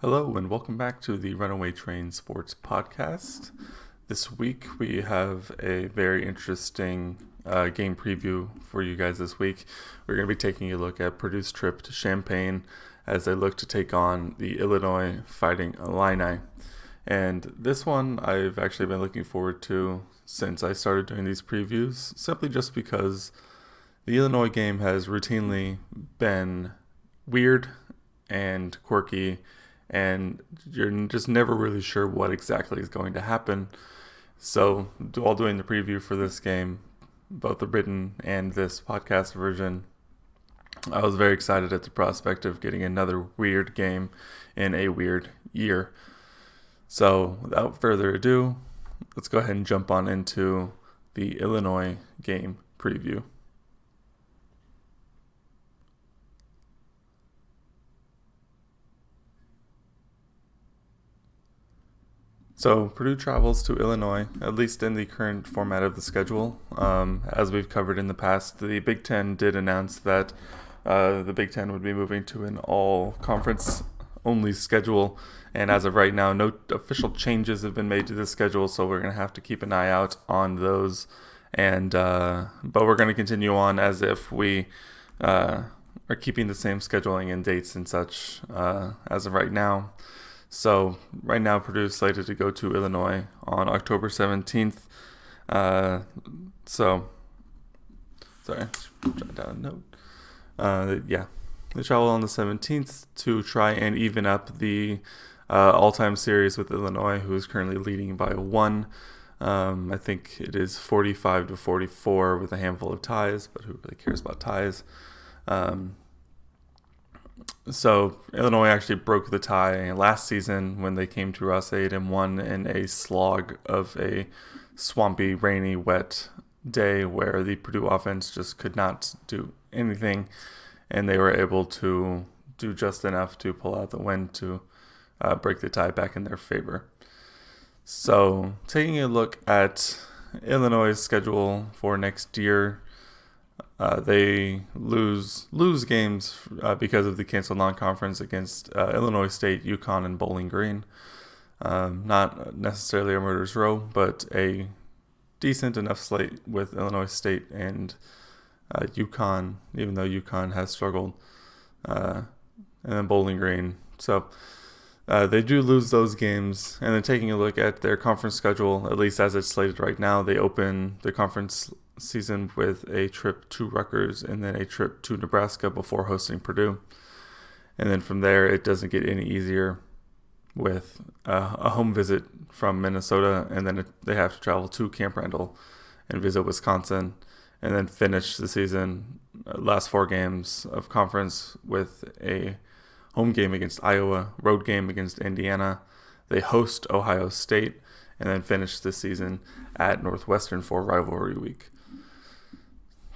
Hello, and welcome back to the Runaway Train Sports Podcast. This week we have a very interesting game preview for you guys this week. We're going to be taking a look at Purdue's trip to Champaign as they look to take on the Illinois Fighting Illini. And this one I've actually been looking forward to since I started doing these previews, simply just because the Illinois game has routinely been weird and quirky, and you're just never really sure what exactly is going to happen. So, while doing the preview for this game, both the written and this podcast version, I was very excited at the prospect of getting another weird game in a weird year. So, without further ado, let's go ahead and jump on into the Illinois game preview. So Purdue travels to Illinois, at least in the current format of the schedule. As we've covered in the past, the Big Ten did announce that the Big Ten would be moving to an all-conference only schedule, and as of right now, no official changes have been made to the schedule, so we're going to have to keep an eye out on those. And but we're going to continue on as if we are keeping the same scheduling and dates and such as of right now. So right now, Purdue is slated to go to Illinois on October 17th. Sorry, jot down a note. They travel on the 17th to try and even up the all-time series with Illinois, who is currently leading by one. I think it is 45-44 with a handful of ties, but who really cares about ties? So Illinois actually broke the tie last season when they came to Ross-Ade and won in a slog of a swampy, rainy, wet day where the Purdue offense just could not do anything, and they were able to do just enough to pull out the win to break the tie back in their favor. So taking a look at Illinois' schedule for next year, they lose games because of the canceled non-conference against Illinois State, UConn, and Bowling Green. Not necessarily a murderer's row, but a decent enough slate with Illinois State and UConn, even though UConn has struggled, and then Bowling Green. So they do lose those games. And then taking a look at their conference schedule, at least as it's slated right now, they open the conference season with a trip to Rutgers and then a trip to Nebraska before hosting Purdue. And then from there, it doesn't get any easier with a home visit from Minnesota, and then they have to travel to Camp Randall and visit Wisconsin, and then finish the season, last four games of conference, with a home game against Iowa, road game against Indiana. They host Ohio State, and then finish the season at Northwestern for rivalry week.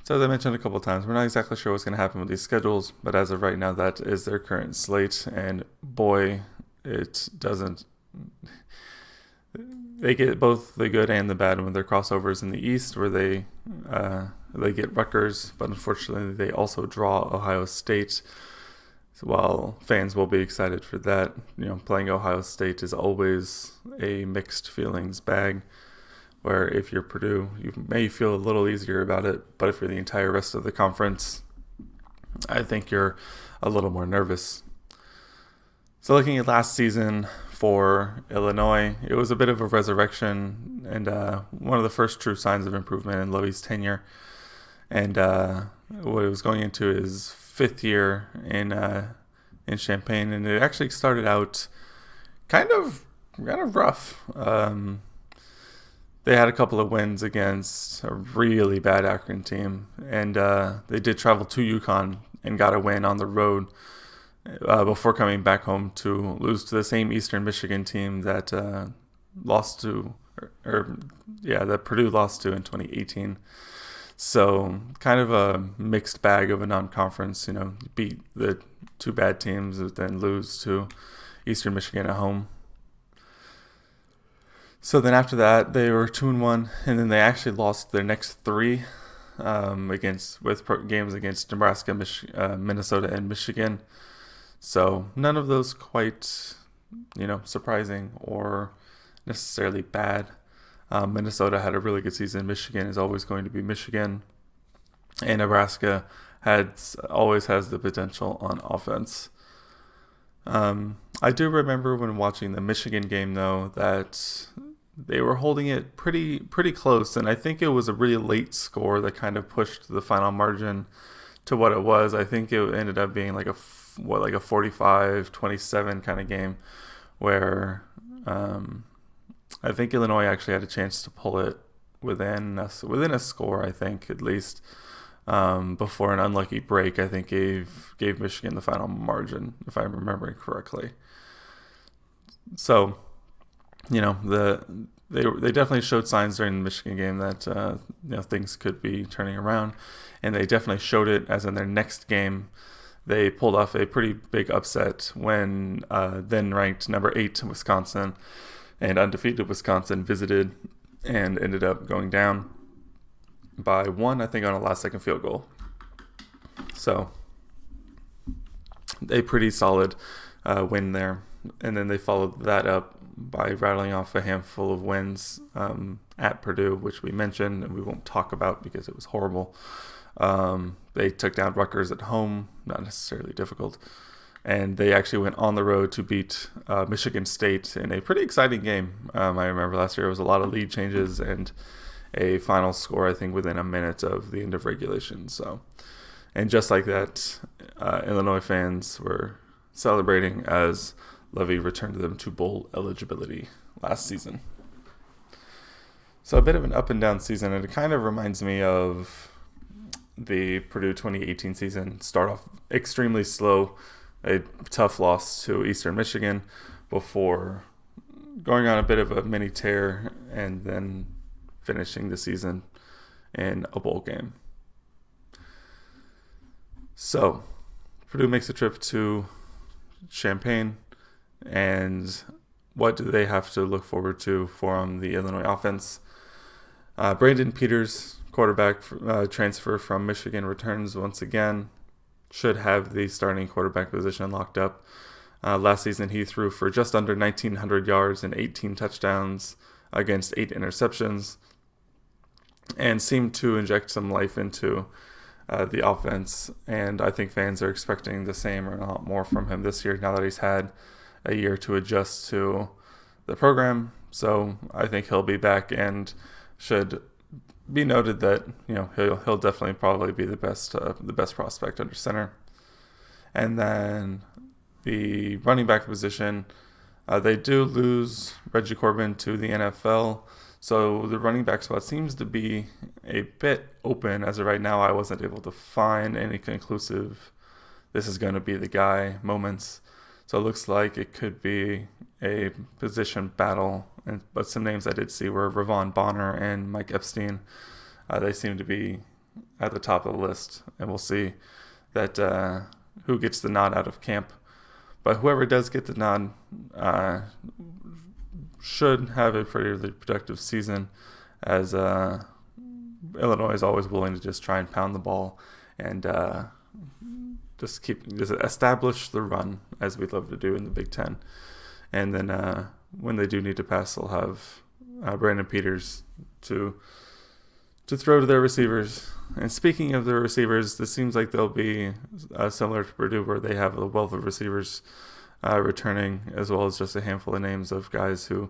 So as I mentioned a couple of times, we're not exactly sure what's going to happen with these schedules, but as of right now, that is their current slate, and boy, it doesn't. They get both the good and the bad with their crossovers in the East, where they get Rutgers, but unfortunately they also draw Ohio State. So while fans will be excited for that, playing Ohio State is always a mixed feelings bag, where if you're Purdue, you may feel a little easier about it, but if you're the entire rest of the conference, I think you're a little more nervous. So looking at last season for Illinois, it was a bit of a resurrection and one of the first true signs of improvement in Lovie's tenure. And what it was going into his fifth year in Champaign, and it actually started out kind of rough. They had a couple of wins against a really bad Akron team, and they did travel to UConn and got a win on the road before coming back home to lose to the same Eastern Michigan team that that Purdue lost to in 2018. So kind of a mixed bag of a non-conference. Beat the two bad teams, but then lose to Eastern Michigan at home. So then after that, they were 2-1, and then they actually lost their next three games against Nebraska, Minnesota, and Michigan. So none of those quite surprising or necessarily bad. Minnesota had a really good season. Michigan is always going to be Michigan, and Nebraska always has the potential on offense. I do remember when watching the Michigan game, though, that they were holding it pretty close, and I think it was a really late score that kind of pushed the final margin to what it was. I think it ended up being like a 45-27 kind of game, where I think Illinois actually had a chance to pull it within a score, I think, at least, before an unlucky break, I think gave Michigan the final margin, if I'm remembering correctly. So, they definitely showed signs during the Michigan game that things could be turning around, and they definitely showed it as in their next game. They pulled off a pretty big upset when then ranked number 8 Wisconsin and undefeated Wisconsin visited and ended up going down by 1, I think, on a last-second field goal. So, a pretty solid win there. And then they followed that up by rattling off a handful of wins at Purdue, which we mentioned and we won't talk about because it was horrible. They took down Rutgers at home, not necessarily difficult. And they actually went on the road to beat Michigan State in a pretty exciting game. I remember last year it was a lot of lead changes and a final score, I think, within a minute of the end of regulation. So, and just like that, Illinois fans were celebrating as Levy returned them to bowl eligibility last season. So a bit of an up and down season, and it kind of reminds me of the Purdue 2018 season. Start off extremely slow, a tough loss to Eastern Michigan before going on a bit of a mini tear and then finishing the season in a bowl game. So, Purdue makes a trip to Champaign, and what do they have to look forward to from the Illinois offense? Brandon Peters, quarterback transfer from Michigan, returns once again. Should have the starting quarterback position locked up. Last season, he threw for just under 1,900 yards and 18 touchdowns against 8 interceptions, and seemed to inject some life into the offense. And I think fans are expecting the same or a lot more from him this year now that he's had a year to adjust to the program. So I think he'll be back, and should be noted that he'll definitely probably be the best prospect under center. And then the running back position, they do lose Reggie Corbin to the NFL, so the running back spot seems to be a bit open as of right now. I wasn't able to find any conclusive "this is going to be the guy" moments, so it looks like it could be a position battle. But some names I did see were Ravon Bonner and Mike Epstein. They seem to be at the top of the list, and we'll see that who gets the nod out of camp. But whoever does get the nod should have a pretty productive season, as Illinois is always willing to just try and pound the ball and just establish the run, as we love to do in the Big Ten. And then when they do need to pass, they'll have Brandon Peters to throw to their receivers. And speaking of their receivers, this seems like they'll be similar to Purdue, where they have a wealth of receivers returning, as well as just a handful of names of guys who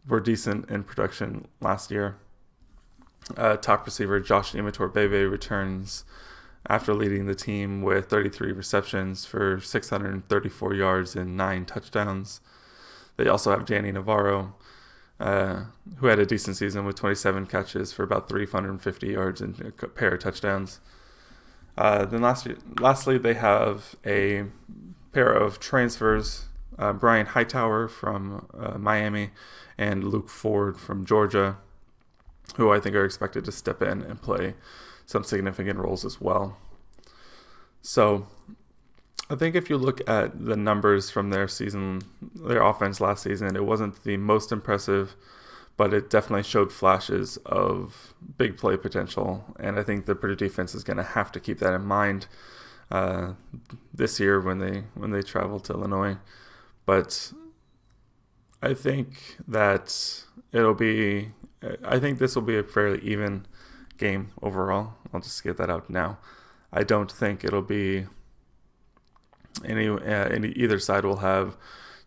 were decent in production last year. Top receiver Josh Imatorbhebhe returns after leading the team with 33 receptions for 634 yards and 9 touchdowns. They also have Danny Navarro, who had a decent season with 27 catches for about 350 yards and a pair of touchdowns. Then lastly, they have a pair of transfers, Brian Hightower from Miami and Luke Ford from Georgia, who I think are expected to step in and play some significant roles as well. So I think if you look at the numbers from their offense last season, it wasn't the most impressive, but it definitely showed flashes of big play potential. And I think the Purdue defense is going to have to keep that in mind this year when they travel to Illinois. But I think that I think this will be a fairly even game overall. I'll just get that out now. I don't think it'll be either side will have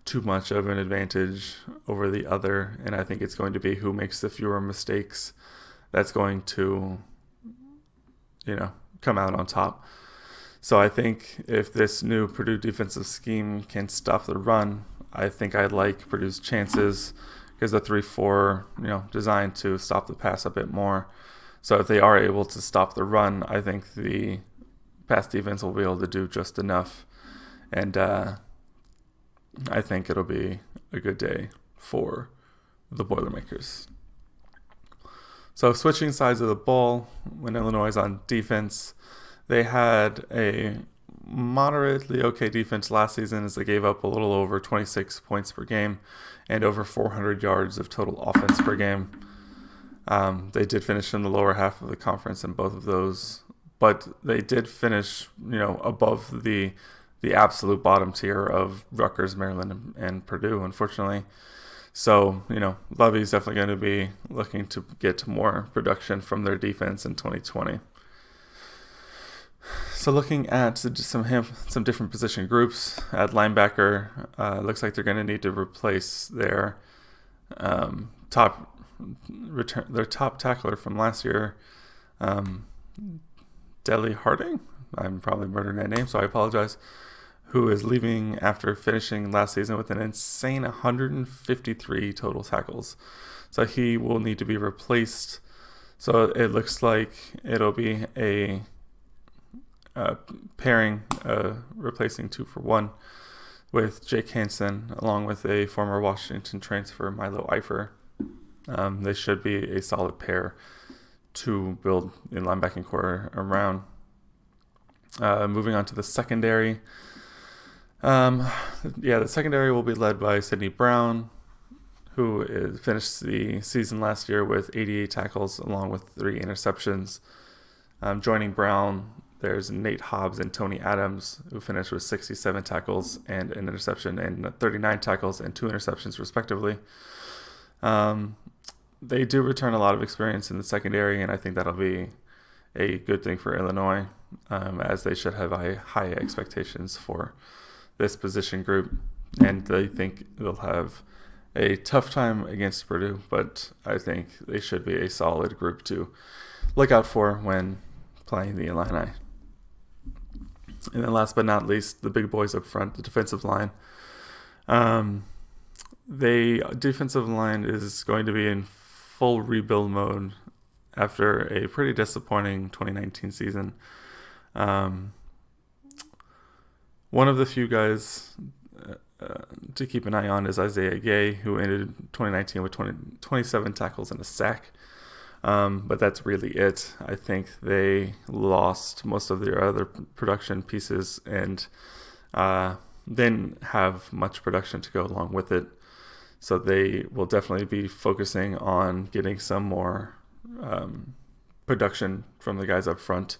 too much of an advantage over the other, and I think it's going to be who makes the fewer mistakes that's going to, come out on top. So I think if this new Purdue defensive scheme can stop the run, I think I like Purdue's chances because the 3-4, designed to stop the pass a bit more. So if they are able to stop the run, I think the pass defense will be able to do just enough. And I think it'll be a good day for the Boilermakers. So switching sides of the ball, when Illinois is on defense, they had a moderately okay defense last season as they gave up a little over 26 points per game and over 400 yards of total offense per game. They did finish in the lower half of the conference in both of those, but they did finish, above the absolute bottom tier of Rutgers, Maryland, and Purdue, unfortunately. So, Lovey's definitely going to be looking to get more production from their defense in 2020. So looking at some different position groups at linebacker, looks like they're going to need to replace their top tackler from last year, Deli Harding. I'm probably murdering that name, so I apologize. Who is leaving after finishing last season with an insane 153 total tackles. So he will need to be replaced. So it looks like it'll be a pairing, replacing 2-for-1 with Jake Hansen, along with a former Washington transfer, Milo Eifer. They should be a solid pair to build in linebacking core around. Moving on to the secondary. The secondary will be led by Sidney Brown, who finished the season last year with 88 tackles along with 3 interceptions. Joining Brown, there's Nate Hobbs and Tony Adams, who finished with 67 tackles and an interception and 39 tackles and 2 interceptions respectively. They do return a lot of experience in the secondary, and I think that'll be a good thing for Illinois, as they should have high expectations for this position group, and they think they'll have a tough time against Purdue, but I think they should be a solid group to look out for when playing the Illini. And then last but not least, the big boys up front, the defensive line. The defensive line is going to be in full rebuild mode after a pretty disappointing 2019 season. One of the few guys to keep an eye on is Isaiah Gay, who ended 2019 with 27 tackles and a sack. But that's really it. I think they lost most of their other production pieces and didn't have much production to go along with it. So they will definitely be focusing on getting some more production from the guys up front,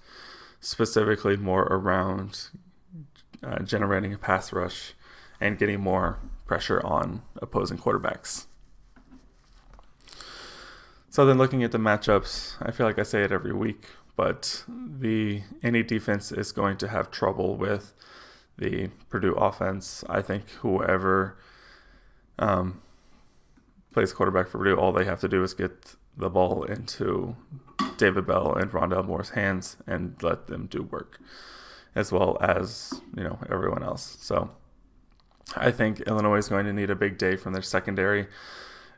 specifically more around generating a pass rush and getting more pressure on opposing quarterbacks. So then looking at the matchups, I feel like I say it every week, but any defense is going to have trouble with the Purdue offense. I think whoever plays quarterback for Purdue, all they have to do is get the ball into David Bell and Rondell Moore's hands and let them do work, as well as, everyone else. So I think Illinois is going to need a big day from their secondary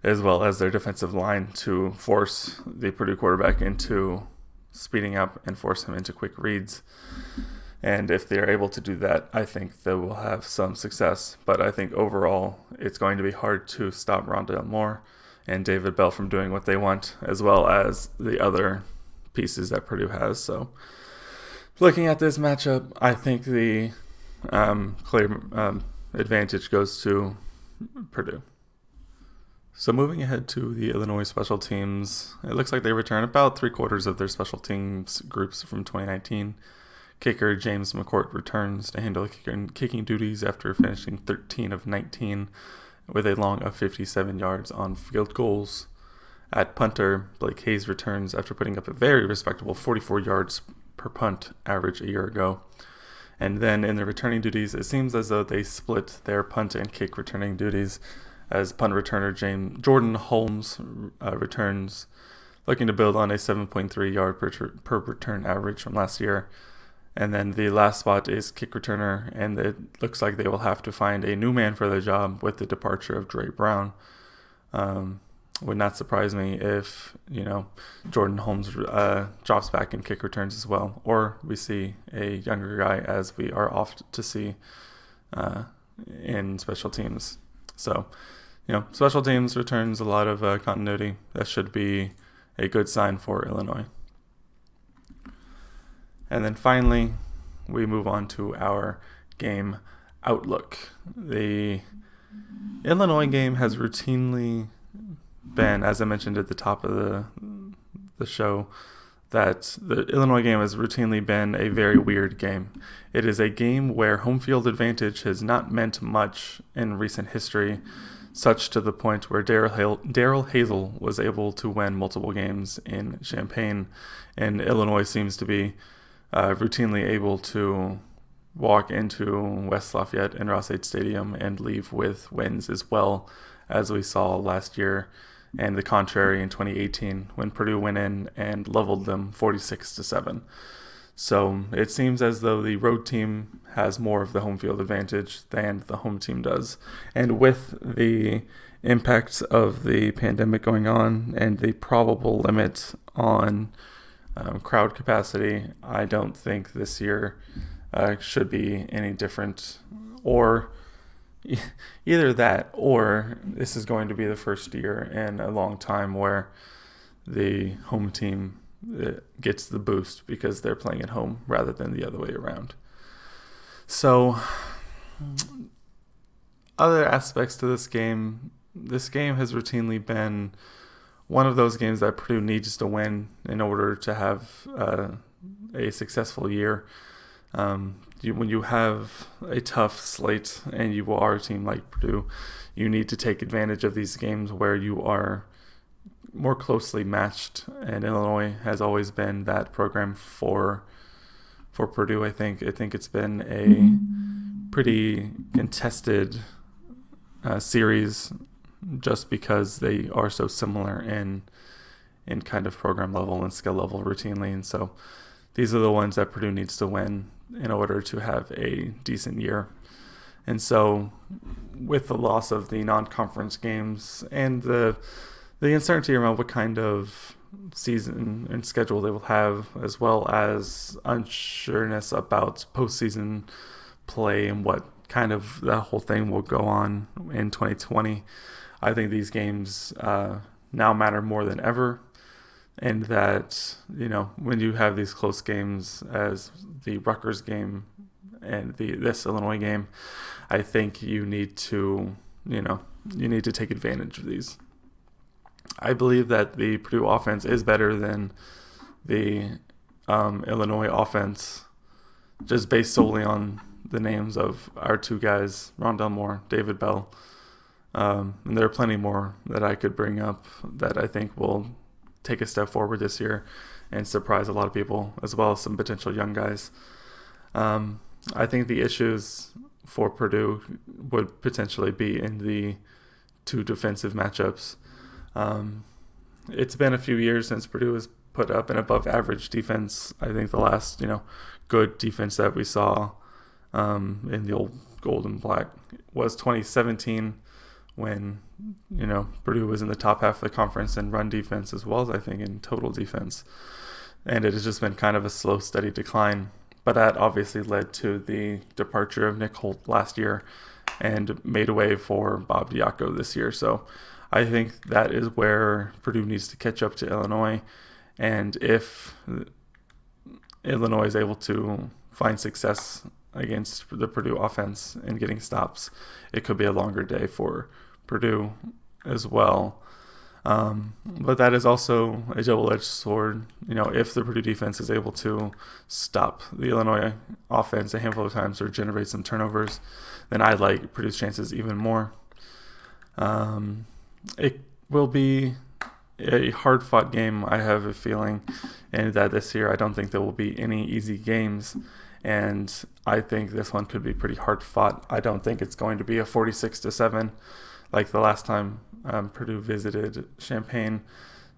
as well as their defensive line to force the Purdue quarterback into speeding up and force him into quick reads. And if they're able to do that, I think they will have some success. But I think overall, it's going to be hard to stop Rondell Moore and David Bell from doing what they want, as well as the other pieces that Purdue has. So looking at this matchup, I think the clear advantage goes to Purdue. So moving ahead to the Illinois special teams, it looks like they return about 3/4 of their special teams groups from 2019. Kicker James McCourt returns to handle kicking duties after finishing 13 of 19 with a long of 57 yards on field goals. At punter, Blake Hayes returns after putting up a very respectable 44 yards per punt average a year ago. And then in the returning duties, it seems as though they split their punt and kick returning duties, as punt returner Jordan Holmes returns, looking to build on a 7.3 yard per return average from last year. And then the last spot is kick returner, and it looks like they will have to find a new man for the job with the departure of Dre Brown. Would not surprise me if, Jordan Holmes drops back in kick returns as well, or we see a younger guy, as we are oft to see in special teams. So, special teams returns a lot of continuity. That should be a good sign for Illinois. And then finally, we move on to our game outlook. The Illinois game has routinely been, as I mentioned at the top of the show, that the Illinois game has routinely been a very weird game. It is a game where home field advantage has not meant much in recent history, such to the point where Daryl Hazel was able to win multiple games in Champaign, and Illinois seems to be routinely able to walk into West Lafayette and Ross-Ade Stadium and leave with wins as well, as we saw last year, and the contrary in 2018 when Purdue went in and leveled them 46-7. So it seems as though the road team has more of the home field advantage than the home team does. And with the impacts of the pandemic going on and the probable limit on crowd capacity, I don't think this year should be any different, or either that, or this is going to be the first year in a long time where the home team gets the boost because they're playing at home rather than the other way around. So, other aspects to this game has routinely been one of those games that Purdue needs to win in order to have a successful year. When you have a tough slate and you are a team like Purdue, you need to take advantage of these games where you are more closely matched, and Illinois has always been that program for Purdue. I think it's been a pretty contested series, just because they are so similar in kind of program level and skill level routinely, and so these are the ones that Purdue needs to win in order to have a decent year. And so with the loss of the non-conference games and the uncertainty around what kind of season and schedule they will have, as well as unsureness about postseason play and what kind of that whole thing will go on in 2020, I think these games now matter more than ever. And that, when you have these close games as the Rutgers game and this Illinois game, I think you need to take advantage of these. I believe that the Purdue offense is better than the Illinois offense, just based solely on the names of our two guys, Rondell Moore, David Bell. And there are plenty more that I could bring up that I think will take a step forward this year and surprise a lot of people, as well as some potential young guys. I think the issues for Purdue would potentially be in the two defensive matchups. It's been a few years since Purdue has put up an above average defense. I think the last, good defense that we saw in the old gold and black was 2017, when Purdue was in the top half of the conference in run defense, as well as I think in total defense, and it has just been kind of a slow, steady decline. But that obviously led to the departure of Nick Holt last year and made way for Bob Diaco this year. So I think that is where Purdue needs to catch up to Illinois, and if Illinois is able to find success against the Purdue offense and getting stops, it could be a longer day for Purdue as well. But that is also a double-edged sword. If the Purdue defense is able to stop the Illinois offense a handful of times or generate some turnovers, then I like Purdue's chances even more. It will be a hard-fought game, I have a feeling, and that this year I don't think there will be any easy games, and I think this one could be pretty hard-fought. I don't think it's going to be a 46-7 like the last time Purdue visited Champaign,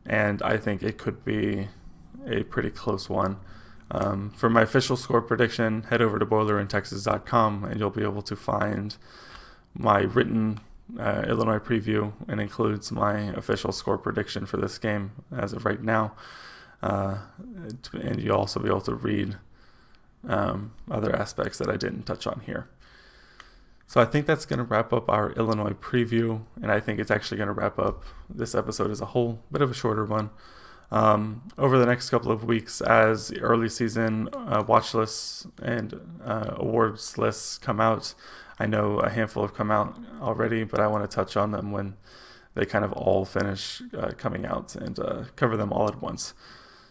and I think it could be a pretty close one. For my official score prediction, head over to boilerintexas.com and you'll be able to find my written Illinois preview, and includes my official score prediction for this game as of right now. And you'll also be able to read other aspects that I didn't touch on here. So I think that's going to wrap up our Illinois preview, and I think it's actually going to wrap up this episode as a whole, bit of a shorter one. Over the next couple of weeks, as the early season watch lists and awards lists come out, I know a handful have come out already, but I want to touch on them when they kind of all finish coming out and cover them all at once.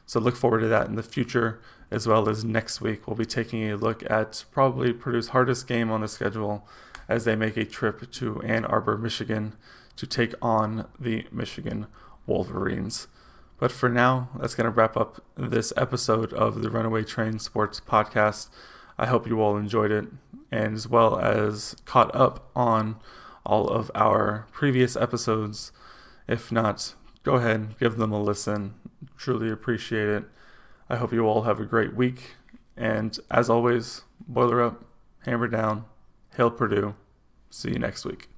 So look forward to that in the future, as well as next week. We'll be taking a look at probably Purdue's hardest game on the schedule as they make a trip to Ann Arbor, Michigan to take on the Michigan Wolverines. But for now, that's going to wrap up this episode of the Runaway Train Sports Podcast. I hope you all enjoyed it, and as well as caught up on all of our previous episodes. If not, go ahead, give them a listen. Truly appreciate it. I hope you all have a great week. And as always, boiler up, hammer down, hail Purdue. See you next week.